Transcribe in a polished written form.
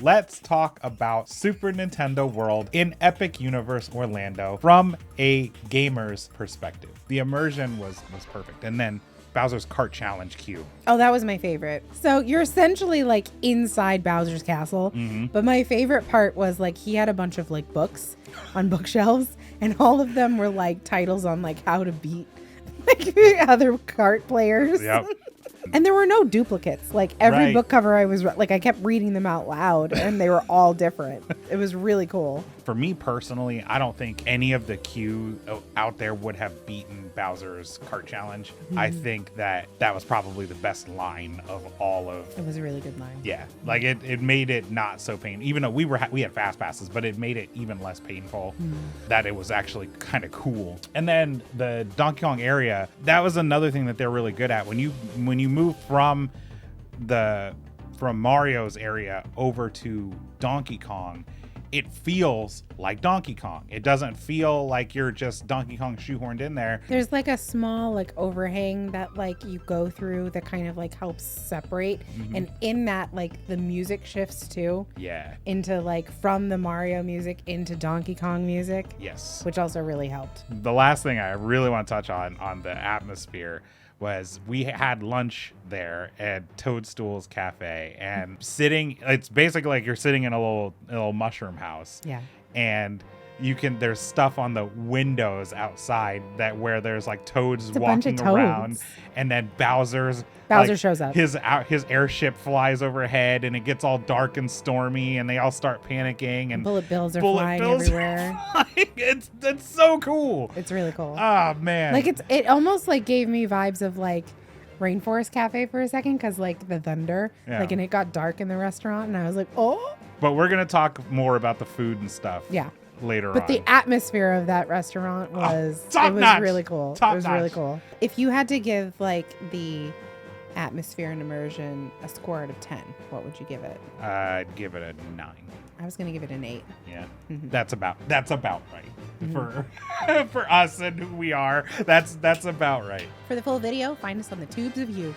Let's talk about Super Nintendo World in Epic Universe Orlando from a gamer's perspective. The immersion was perfect. And then Bowser's Kart Challenge queue. Oh, that was my favorite. So you're essentially like inside Bowser's castle. But my favorite part was like he had a bunch of like books on bookshelves, and all of them were like titles on like how to beat like other kart players. Yep. And there were no duplicates. Like every Right. book cover I kept reading them out loud, and they were all different. It was really cool. For me personally, I don't think any of the queue out there would have beaten Bowser's Kart Challenge. I think that was probably the best line of all of. It was a really good line. Yeah, like it made it not so painful. Even though we had fast passes, but it made it even less painful. That it was actually kind of cool. And then the Donkey Kong area, that was another thing that they're really good at. When you move from Mario's area over to Donkey Kong, it feels like Donkey Kong. It doesn't feel like you're just Donkey Kong shoehorned in there. There's like a small like overhang that like you go through that kind of like helps separate. And in that, like the music shifts too. Yeah. Into like from the Mario music into Donkey Kong music. Yes. Which also really helped. The last thing I really want to touch on the atmosphere was we had lunch there at Toadstool's Cafe, and it's basically like you're sitting in a little mushroom house. Yeah. And there's stuff on the windows outside where there's like toads a bunch of walking around, toads. And then Bowser shows up. His airship flies overhead, and it gets all dark and stormy, and they all start panicking, and bullet bills are flying everywhere. It's so cool. It's really cool. Oh man. Like it almost like gave me vibes of like Rainforest Cafe for a second, because like the thunder, like, and it got dark in the restaurant, and I was like, oh. But we're gonna talk more about the food and stuff. Yeah. Later on. But the atmosphere of that restaurant was really cool. Top it was notch. really cool. If you had to give like the atmosphere and immersion a score out of 10, what would you give it? I'd give it a 9. I was gonna give it an 8. Yeah. That's about right. For us and who we are. That's about right. For the full video, find us on the Tubes of You.